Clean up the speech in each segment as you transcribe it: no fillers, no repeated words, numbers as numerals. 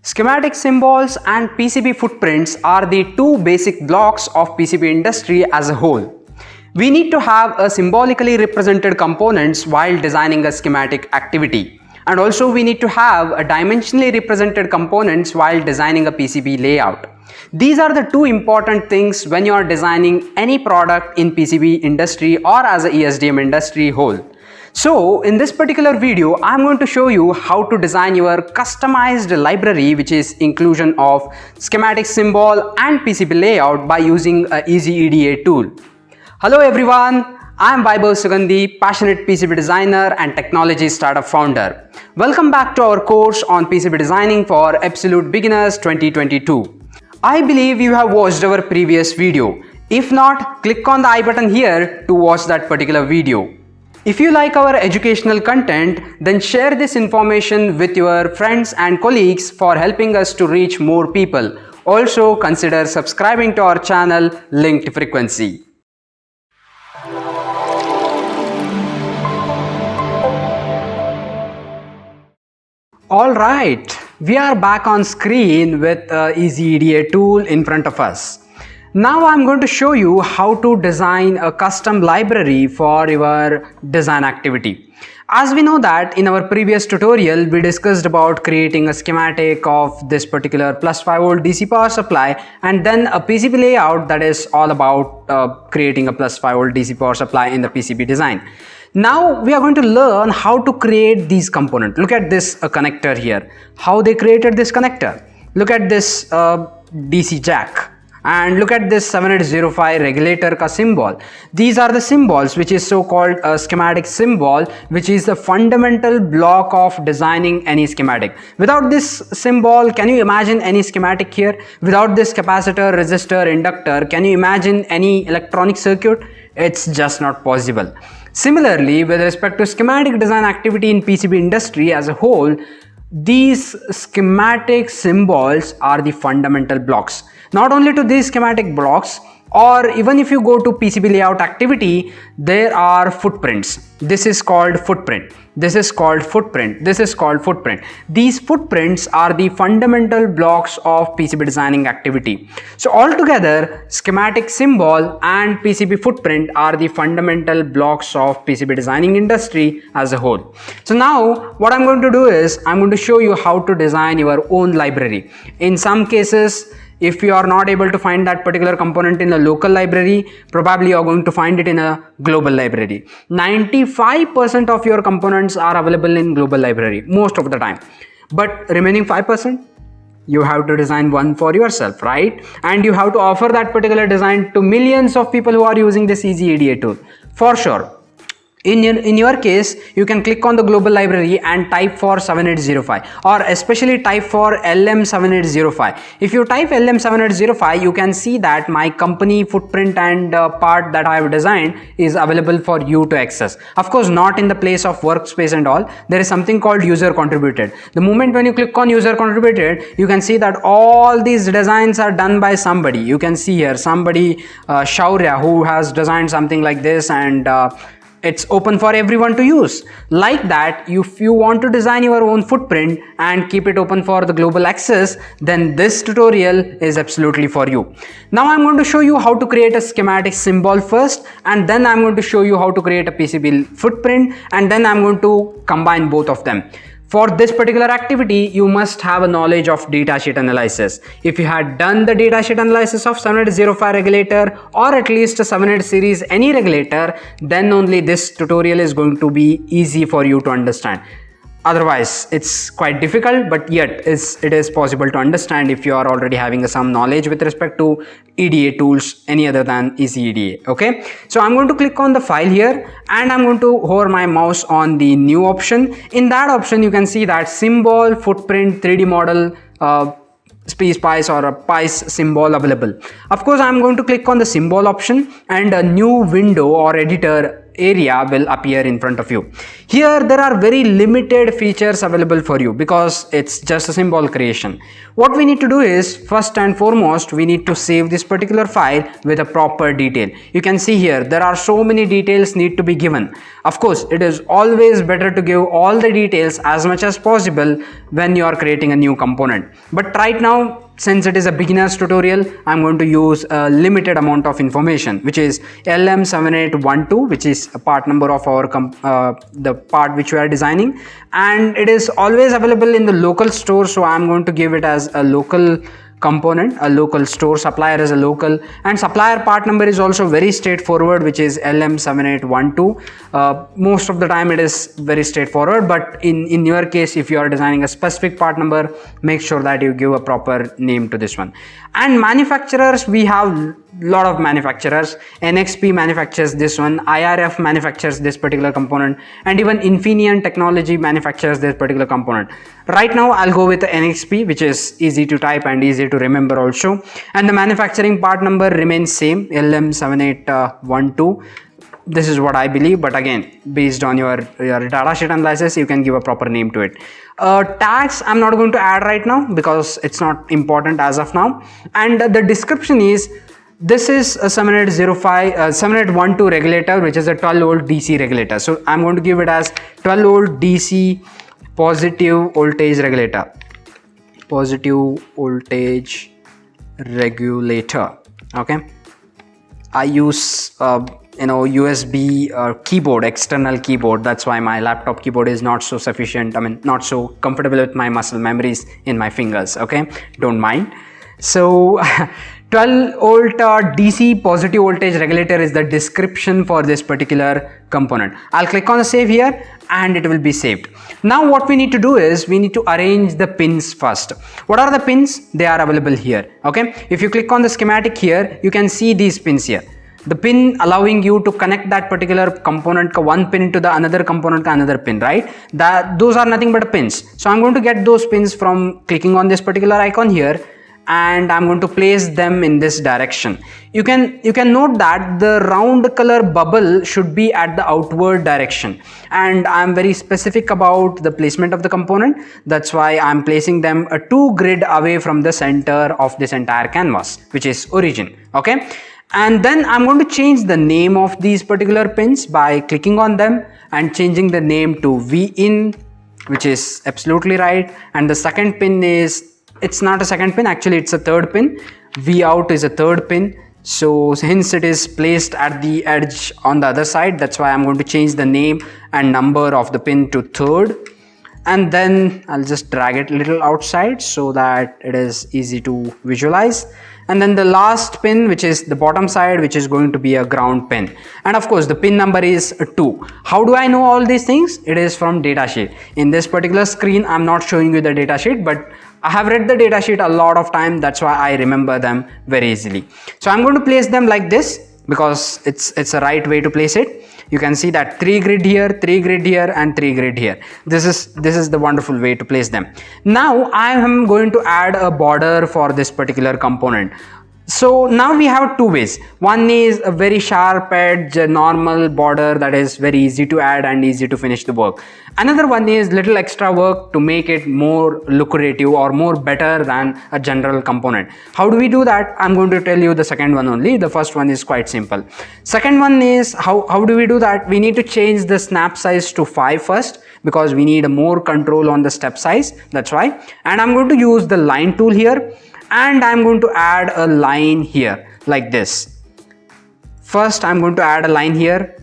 Schematic symbols and PCB footprints are the two basic blocks of PCB industry as a whole. We need to have a symbolically represented components while designing a schematic activity. And also we need to have a dimensionally represented components while designing a PCB layout. These are the two important things when you are designing any product in PCB industry or as a ESDM industry whole. So in this particular video, I'm going to show you how to design your customized library, which is inclusion of schematic symbol and PCB layout by using a EasyEDA tool. Hello everyone, I'm Vaibhav Sugandhi, passionate PCB designer and technology startup founder. Welcome back to our course on PCB designing for absolute beginners 2022. I believe you have watched our previous video. If not, click on the I button here to watch that particular video. If you like our educational content, then share this information with your friends and colleagues for helping us to reach more people. Also, consider subscribing to our channel Linked Frequency. Alright, we are back on screen with EasyEDA tool in front of us. Now I'm going to show you how to design a custom library for your design activity. As we know that in our previous tutorial, we discussed about creating a schematic of this particular plus 5 volt DC power supply and then a PCB layout that is all about creating a plus 5 volt DC power supply in the PCB design. Now we are going to learn how to create these components. Look at this connector here, how they created this connector. Look at this DC jack. And look at this 7805 regulator ka symbol. These are the symbols which is so called a schematic symbol, which is the fundamental block of designing any schematic. Without this symbol, can you imagine any schematic here? Without this capacitor, resistor, inductor, can you imagine any electronic circuit? It's just not possible. Similarly, with respect to schematic design activity in PCB industry as a whole, these schematic symbols are the fundamental blocks. Not only to these schematic blocks, or even if you go to PCB layout activity, there are footprints. This is called footprint. This is called footprint. This is called footprint. These footprints are the fundamental blocks of PCB designing activity. So altogether, schematic symbol and PCB footprint are the fundamental blocks of PCB designing industry as a whole. So now what I'm going to do is I'm going to show you how to design your own library. In some cases, if you are not able to find that particular component in a local library, probably you are going to find it in a global library. 95% of your components are available in global library most of the time. But remaining 5%, you have to design one for yourself, right? And you have to offer that particular design to millions of people who are using this EasyEDA tool. For sure. In your case, you can click on the global library and type for 7805 or especially type for LM7805. If you type LM7805, you can see that my company footprint and part that I have designed is available for you to access. Of course, not in the place of workspace and all. There is something called user contributed. The moment when you click on user contributed, you can see that all these designs are done by somebody. You can see here somebody, Shaurya, who has designed something like this, and it's open for everyone to use. Like that, if you want to design your own footprint and keep it open for the global access, then this tutorial is absolutely for you. Now I'm going to show you how to create a schematic symbol first, and then I'm going to show you how to create a PCB footprint, and then I'm going to combine both of them. For this particular activity, you must have a knowledge of datasheet analysis. If you had done the datasheet analysis of 7805 regulator or at least a 78 series any regulator, then only this tutorial is going to be easy for you to understand. Otherwise, it's quite difficult, but yet it is possible to understand if you are already having some knowledge with respect to EDA tools any other than EasyEDA. Okay, so I'm going to click on the file here and I'm going to hover my mouse on the new option. In that option, you can see that symbol, footprint, 3D model, spice or a pice symbol available. Of course, I'm going to click on the symbol option and a new window or editor area will appear in front of you. Here there are very limited features available for you because it's just a symbol creation. What we need to do is, first and foremost, we need to save this particular file with a proper detail. You can see here there are so many details need to be given. Of course, it is always better to give all the details as much as possible when you are creating a new component. But right now, since it is a beginner's tutorial, I'm going to use a limited amount of information, which is LM7812, which is a part number of our the part which we are designing, and it is always available in the local store. So I'm going to give it as a local component, a local store. Supplier is a local, and supplier part number is also very straightforward, which is LM7812. Most of the time it is very straightforward, but in your case, if you are designing a specific part number, make sure that you give a proper name to this one. And manufacturers, we have lot of manufacturers. NXP manufactures this one, IRF manufactures this particular component, and even Infineon Technology manufactures this particular component. Right now I'll go with the NXP, which is easy to type and easy to remember also, and the manufacturing part number remains same, LM7812. This is what I believe, but again, based on your datasheet analysis, you can give a proper name to it. Tags I'm not going to add right now because it's not important as of now. And the description is, this is a 7812 regulator, which is a 12-volt DC regulator. So I'm going to give it as 12-volt DC positive voltage regulator. Positive voltage regulator. Okay. I use USB keyboard, external keyboard. That's why my laptop keyboard is not so sufficient. Not so comfortable with my muscle memories in my fingers. Okay, don't mind. So 12-volt DC positive voltage regulator is the description for this particular component. I'll click on the save here and it will be saved. Now what we need to do is, we need to arrange the pins first. What are the pins? They are available here. Okay, if you click on the schematic here, you can see these pins here. The pin allowing you to connect that particular component, one pin to the another component, another pin, right? Those are nothing but pins. So I'm going to get those pins from clicking on this particular icon here, and I'm going to place them in this direction. You can note that the round color bubble should be at the outward direction, and I'm very specific about the placement of the component. That's why I'm placing them a 2 grid away from the center of this entire canvas, which is origin. Okay, and then I'm going to change the name of these particular pins by clicking on them and changing the name to V in, which is absolutely right. And the second pin is, it's not a second pin, actually it's a third pin. V out is a third pin, so hence it is placed at the edge on the other side. That's why I'm going to change the name and number of the pin to third, and then I'll just drag it a little outside so that it is easy to visualize. And then the last pin, which is the bottom side, which is going to be a ground pin, and of course the pin number is 2. How do I know all these things? It is from datasheet. In this particular screen I'm not showing you the datasheet, but I have read the datasheet a lot of time. That's why I remember them very easily. So I'm going to place them like this because it's a right way to place it. You can see that 3 grid here, 3 grid here, and 3 grid here. This is the wonderful way to place them. Now I am going to add a border for this particular component. So now we have 2 ways. One is a very sharp edge, normal border that is very easy to add and easy to finish the work. Another one is little extra work to make it more lucrative or more better than a general component. How do we do that? I'm going to tell you the second one only. The first one is quite simple. Second one is, how do we do that? We need to change the snap size to 5 first, because we need more control on the step size. That's why. And I'm going to use the line tool here, and I'm going to add a line here like this. First I'm going to add a line here,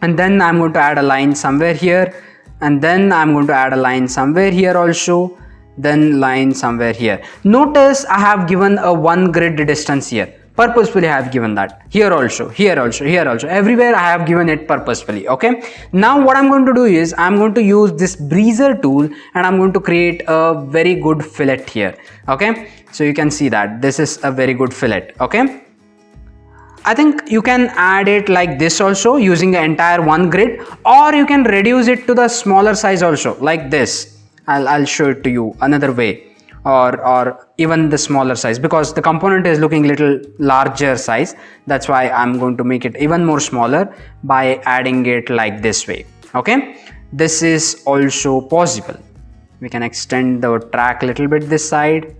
and then I'm going to add a line somewhere here, and then I'm going to add a line somewhere here also, then line somewhere here. Notice I have given a 1 grid distance here. Purposefully I have given that. Here also, here also, here also, everywhere I have given it purposefully. Okay, now what I'm going to do is, I'm going to use this breezer tool and I'm going to create a very good fillet here. Okay, so you can see that this is a very good fillet. Okay, I think you can add it like this also, using the entire 1 grid, or you can reduce it to the smaller size also, like this. I'll show it to you another way. or even the smaller size, because the component is looking little larger size. That's why I'm going to make it even more smaller by adding it like this way. Okay, this is also possible. We can extend the track a little bit this side,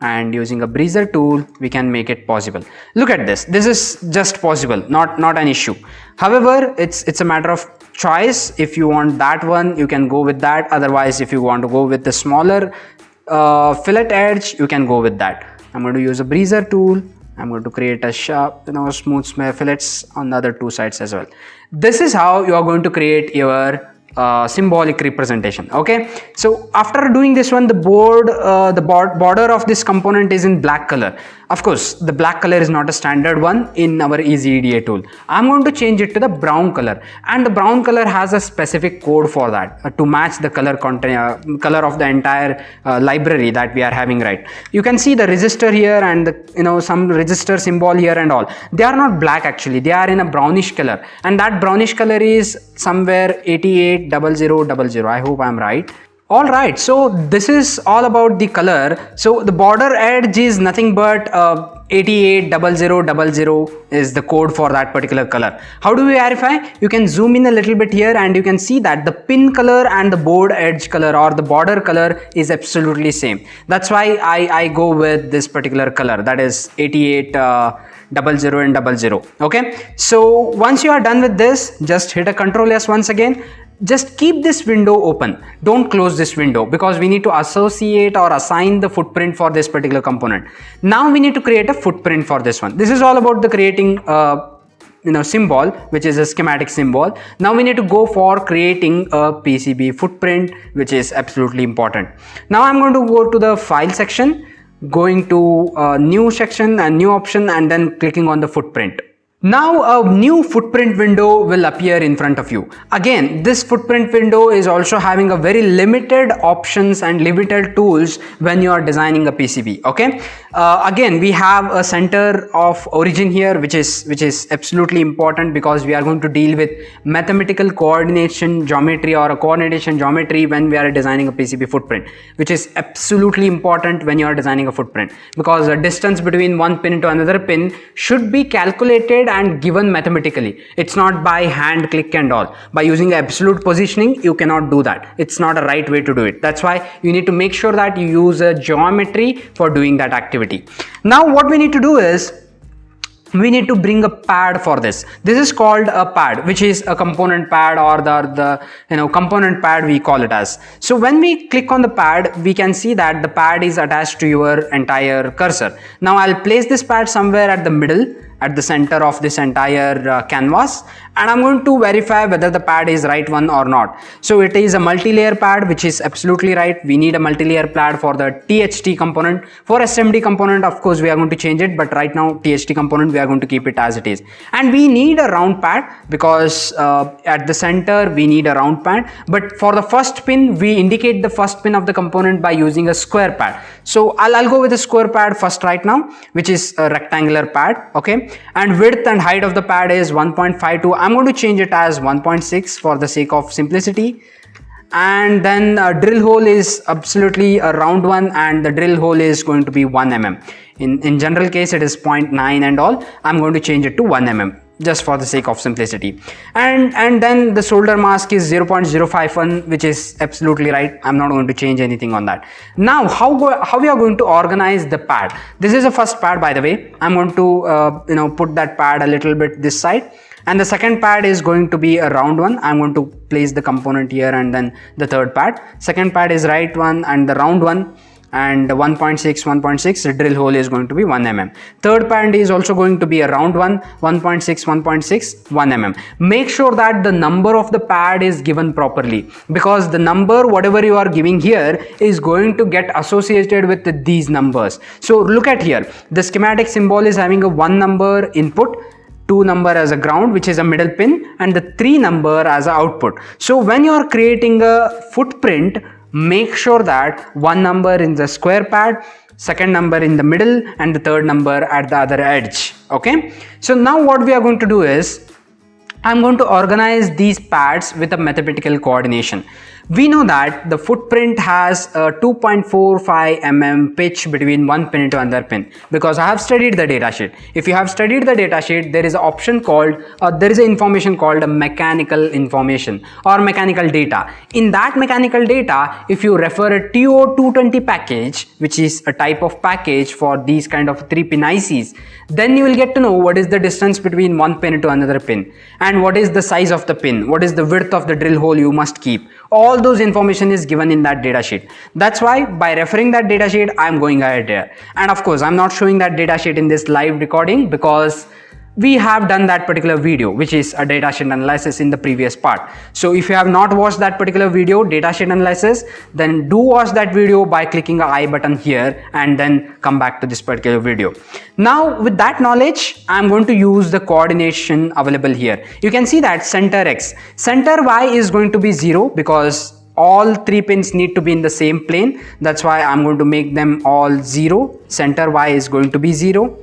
and using a breezer tool we can make it possible. Look at this. This is just possible, not an issue. However, it's a matter of choice. If you want that one, you can go with that. Otherwise, if you want to go with the smaller fillet edge, you can go with that. I'm going to use a breezer tool. I'm going to create a sharp, smooth fillets on the other two sides as well. This is how you are going to create your symbolic representation. Okay, so after doing this one, the border of this component is in black color. Of course, the black color is not a standard one in our EasyEDA tool. I'm going to change it to the brown color, and the brown color has a specific code for that to match the color color of the entire library that we are having. Right, you can see the register here and the, some register symbol here and all. They are not black actually, they are in a brownish color, and that brownish color is somewhere 880000. I hope I'm right. All right, so this is all about the color. So the border edge is nothing but 880000 is the code for that particular color. How do we verify? You can zoom in a little bit here and you can see that the pin color and the board edge color or the border color is absolutely same. That's why I go with this particular color, that is 8800 and 00. Okay, so once you are done with this, just hit a Ctrl S once again. Just keep this window open, don't close this window, because we need to associate or assign the footprint for this particular component. Now we need to create a footprint for this one. This is all about the creating symbol, which is a schematic symbol. Now we need to go for creating a PCB footprint, which is absolutely important. Now I'm going to go to the file section, going to new section and new option, and then clicking on the footprint. Now a new footprint window will appear in front of you. Again, this footprint window is also having a very limited options and limited tools when you are designing a PCB. Okay, again we have a center of origin here, which is absolutely important because we are going to deal with mathematical coordination geometry or a coordination geometry when we are designing a PCB footprint, which is absolutely important when you are designing a footprint, because the distance between one pin to another pin should be calculated and given mathematically. It's not by hand click and all. By using absolute positioning, you cannot do that. It's not a right way to do it. That's why you need to make sure that you use a geometry for doing that activity. Now what we need to do is we need to bring a pad for this. This is called a pad, which is a component pad, or the component pad we call it as. So when we click on the pad, we can see that the pad is attached to your entire cursor. Now I'll place this pad somewhere at the middle, at the center of this entire canvas, and I'm going to verify whether the pad is right one or not. So it is a multi-layer pad, which is absolutely right. We need a multi-layer pad for the THT component. For SMD component, of course we are going to change it, but right now THT component we are going to keep it as it is. And we need a round pad because at the center we need a round pad, but for the first pin we indicate the first pin of the component by using a square pad. So I'll go with a square pad first right now, which is a rectangular pad. Okay, and width and height of the pad is 1.52. I'm going to change it as 1.6 for the sake of simplicity. And then a drill hole is absolutely a round one, and the drill hole is going to be 1 mm. In general case it is 0.9 and all. I'm going to change it to 1 mm just for the sake of simplicity. And then the solder mask is 0.051, which is absolutely right. I'm not going to change anything on that. Now how we are going to organize the pad. This is the first pad, by the way. I'm going to put that pad a little bit this side, and the second pad is going to be a round one. I'm going to place the component here, and then the third pad. Second pad is right one and the round one, and 1.6, the drill hole is going to be 1 mm. Third pad is also going to be a round one, 1.6, 1 mm. Make sure that the number of the pad is given properly, because the number whatever you are giving here is going to get associated with these numbers. So look at here, the schematic symbol is having a 1 number input, 2 number as a ground, which is a middle pin, and the 3 number as a output. So when you are creating a footprint, make sure that 1 number in the square pad, second number in the middle, and the third number at the other edge. Okay, so now what we are going to do is I'm going to organize these pads with a mathematical coordination. We know that the footprint has a 2.45 mm pitch between one pin to another pin, because I have studied the datasheet. If you have studied the datasheet, there is an option called, there is an information called a mechanical information or mechanical data. In that mechanical data, if you refer a TO220 package, which is a type of package for these kind of 3-pin ICs, then you will get to know what is the distance between one pin to another pin, and what is the size of the pin, what is the width of the drill hole you must keep. All those information is given in that datasheet. That's why by referring that datasheet, I'm going ahead there. And of course, I'm not showing that datasheet in this live recording because we have done that particular video, which is a datasheet analysis in the previous part. So if you have not watched that particular video, datasheet analysis, then do watch that video by clicking the I button here and then come back to this particular video. Now with that knowledge, I'm going to use the coordination available here. You can see that center X, center Y is going to be 0 because all 3 pins need to be in the same plane. That's why I'm going to make them all 0. Center Y is going to be 0.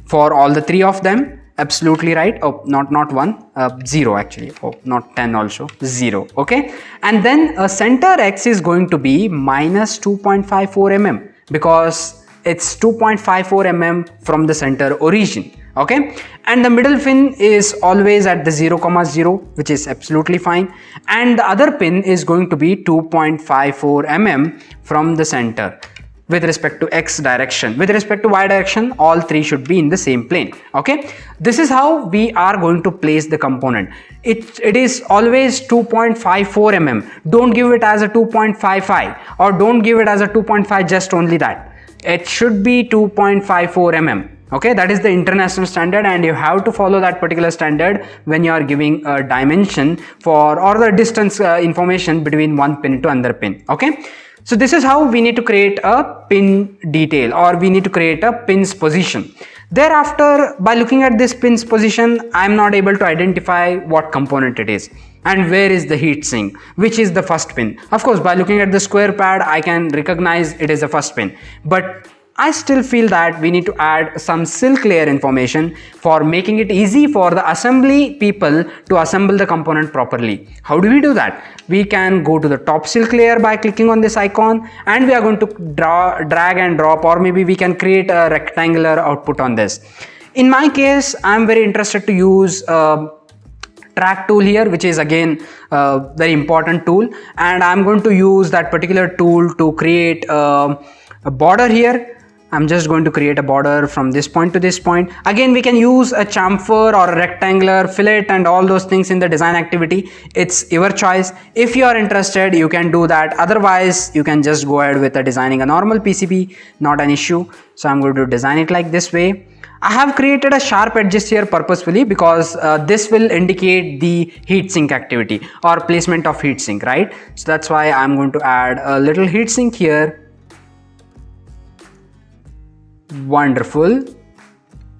For all the 3 of them, absolutely right. Oh, not 1, 0 actually. Oh, not 10 also, 0. Okay. And then center X is going to be minus 2.54 mm because it's 2.54 mm from the center origin. Okay. And the middle pin is always at the 0, 0, which is absolutely fine. And the other pin is going to be 2.54 mm from the center. With respect to X direction, with respect to Y direction, all 3 should be in the same plane. Okay, this is how we are going to place the component. It is always 2.54 mm. Don't give it as a 2.55 or don't give it as a 2.5, just only that. It should be 2.54 mm. Okay, that is the international standard, and you have to follow that particular standard when you are giving a dimension for or the distance information between one pin to another pin. Okay. So this is how we need to create a pin detail, or we need to create a pin's position. Thereafter, by looking at this pin's position, I am not able to identify what component it is and where is the heat sink, which is the first pin. Of course, by looking at the square pad, I can recognize it is the first pin, but I still feel that we need to add some silk layer information for making it easy for the assembly people to assemble the component properly. How do we do that? We can go to the top silk layer by clicking on this icon, and we are going to drag and drop, or maybe we can create a rectangular output on this. In my case, I'm very interested to use track tool here, which is again a very important tool, and I'm going to use that particular tool to create a border here. I'm just going to create a border from this point to this point. Again, we can use a chamfer or a rectangular fillet and all those things in the design activity. It's your choice. If you are interested, you can do that. Otherwise, you can just go ahead with designing a normal PCB, not an issue. So I'm going to design it like this way. I have created a sharp edges here purposefully because this will indicate the heatsink activity or placement of heatsink, right? So that's why I'm going to add a little heatsink here. Wonderful.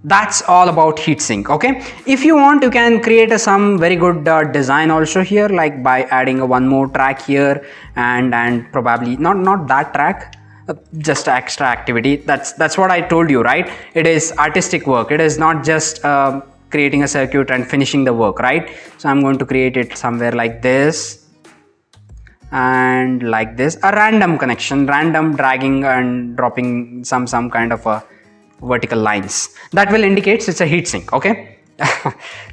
That's all about heatsink. Okay, if you want, you can create some very good design also here, like by adding one more track here and probably not that track, just extra activity. That's what I told you, right? It is artistic work. It is not just creating a circuit and finishing the work, right? So I'm going to create it somewhere like this and like this, a random connection, random dragging and dropping some kind of a vertical lines that will indicate it's a heatsink. Okay.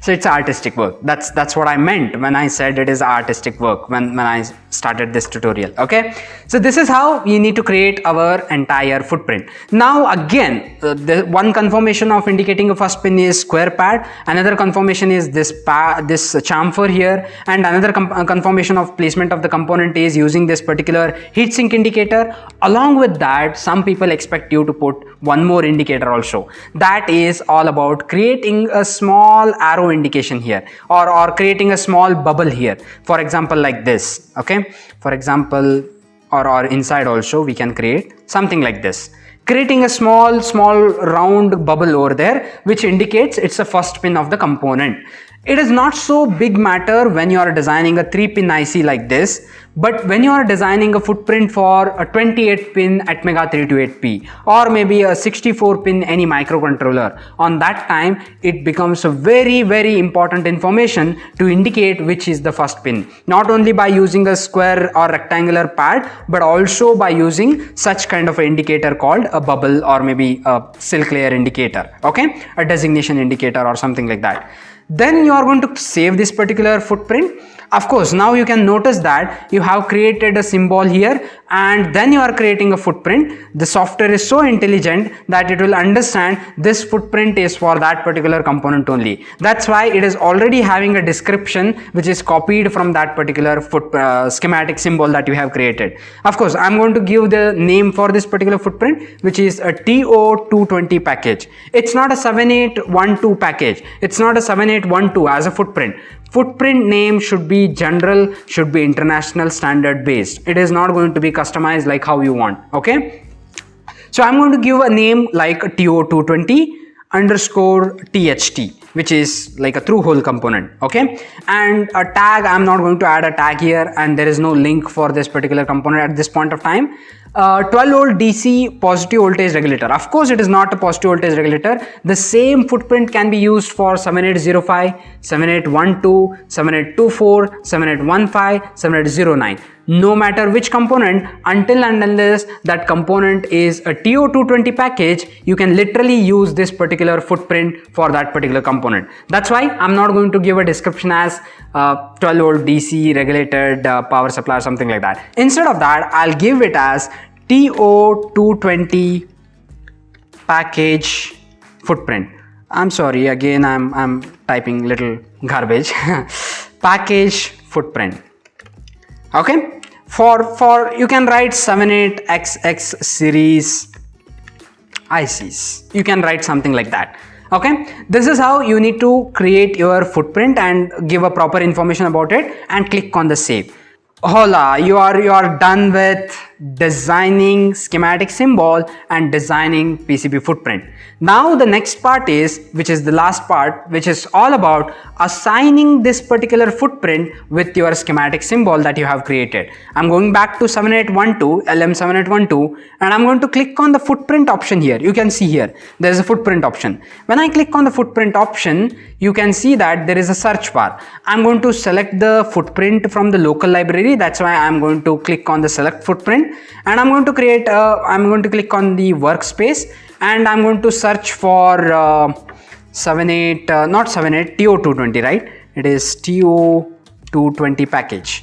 So it's artistic work. That's what I meant when I said it is artistic work when I started this tutorial. Okay, so this is how we need to create our entire footprint. Now again, the one conformation of indicating a first pin is square pad, another conformation is this chamfer here, and another conformation of placement of the component is using this particular heatsink indicator. Along with that, some people expect you to put one more indicator also. That is all about creating a small arrow indication here, or creating a small bubble here, for example like this. Okay, for example, or inside also we can create something like this, creating a small round bubble over there which indicates it's the first pin of the component. It is not so big matter when you are designing a 3-pin IC like this, but when you are designing a footprint for a 28-pin Atmega 328P or maybe a 64-pin any microcontroller, on that time it becomes a very important information to indicate which is the first pin, not only by using a square or rectangular pad but also by using such kind of an indicator called a bubble or maybe a silk layer indicator, okay, a designation indicator or something like that. Then you are going to save this particular footprint. Of course, now you can notice that you have created a symbol here and then you are creating a footprint. The software is so intelligent that it will understand this footprint is for that particular component only. That's why it is already having a description which is copied from that particular schematic symbol that you have created. Of course, I'm going to give the name for this particular footprint, which is a TO220 package. It's not a 7812 package. It's not a 7812 as a footprint. Footprint name should be general, should be international standard based. It is not going to be customized like how you want, okay? So I'm going to give a name like TO220 underscore THT, which is like a through hole component, okay? And a tag, I'm not going to add a tag here and there is no link for this particular component at this point of time. 12 volt DC positive voltage regulator. Of course, it is not a positive voltage regulator. The same footprint can be used for 7805, 7812, 7824, 7815, 7809. No matter which component, until and unless that component is a TO220 package, you can literally use this particular footprint for that particular component. That's why I'm not going to give a description as 12 volt DC regulated power supply or something like that. Instead of that, I'll give it as TO220 package footprint. I'm sorry, again I'm typing little garbage. Package footprint. Okay, for you can write 78XX series ICs. You can write something like that. Okay, this is how you need to create your footprint and give a proper information about it and click on the save. Hola, you are done with designing schematic symbol and designing PCB footprint. Now the next part is, which is the last part, which is all about assigning this particular footprint with your schematic symbol that you have created. I'm going back to 7812, LM7812, and I'm going to click on the footprint option here. You can see here, there is a footprint option. When I click on the footprint option, you can see that there is a search bar. I'm going to select the footprint from the local library. That's why I'm going to click on the select footprint. And I'm going to create I'm going to click on the workspace and I'm going to search for TO220, right? It is TO220 package.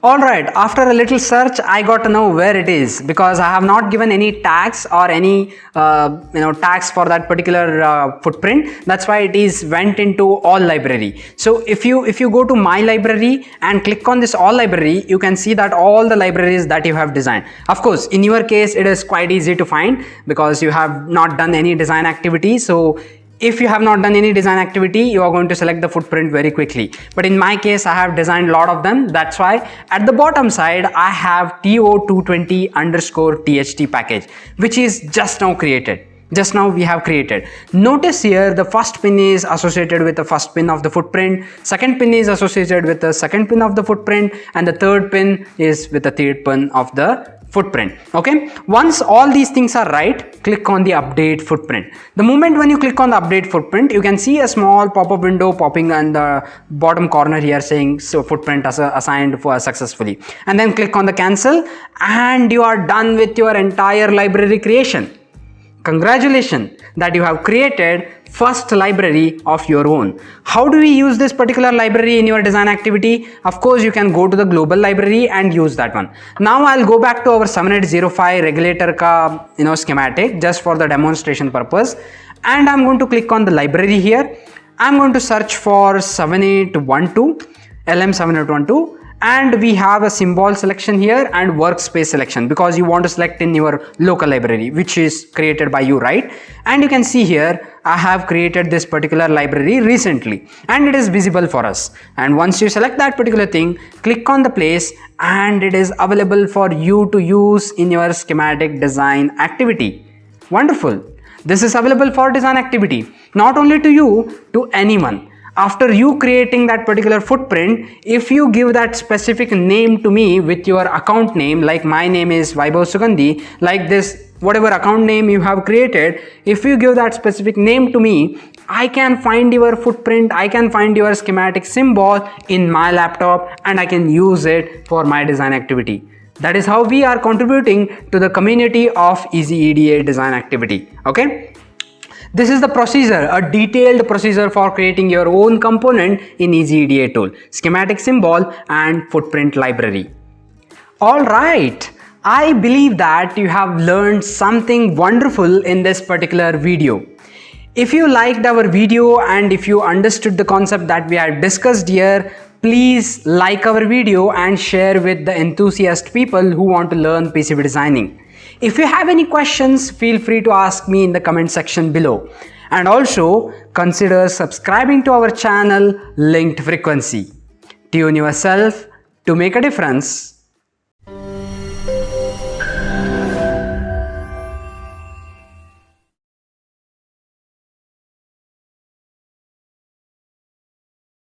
Alright, after a little search, I got to know where it is because I have not given any tags or any tags for that particular footprint. That's why it is went into all library. So if you go to my library and click on this all library, you can see that all the libraries that you have designed. Of course, in your case, it is quite easy to find because you have not done any design activity. So if you have not done any design activity, you are going to select the footprint very quickly. But in my case, I have designed a lot of them. That's why at the bottom side, I have TO220 underscore THT package, which is just now created. Just now we have created. Notice here the first pin is associated with the first pin of the footprint, second pin is associated with the second pin of the footprint, and the third pin is with the third pin of the footprint. Okay, once all these things are right, click on the update footprint. The moment when you click on the update footprint, you can see a small pop-up window popping on the bottom corner here saying so footprint assigned for successfully, and then click on the cancel and you are done with your entire library creation. Congratulations that you have created first library of your own. How do we use this particular library in your design activity? Of course, you can go to the global library and use that one. Now I'll go back to our 7805 regulator ka schematic just for the demonstration purpose, and I'm going to click on the library here. I'm going to search for 7812, LM7812. And we have a symbol selection here and workspace selection because you want to select in your local library, which is created by you, right? And you can see here, I have created this particular library recently and it is visible for us. And once you select that particular thing, click on the place and it is available for you to use in your schematic design activity. Wonderful. This is available for design activity, not only to you, to anyone. After you creating that particular footprint, if you give that specific name to me with your account name, like my name is Vaibhav Sugandhi, like this, whatever account name you have created, if you give that specific name to me, I can find your footprint, I can find your schematic symbol in my laptop, and I can use it for my design activity. That is how we are contributing to the community of EasyEDA design activity. Okay. This is the procedure, a detailed procedure for creating your own component in EasyEDA tool, schematic symbol and footprint library. Alright, I believe that you have learned something wonderful in this particular video. If you liked our video and if you understood the concept that we have discussed here, please like our video and share with the enthusiast people who want to learn PCB designing. If you have any questions, feel free to ask me in the comment section below. And also consider subscribing to our channel Linked Frequency. Tune yourself to make a difference.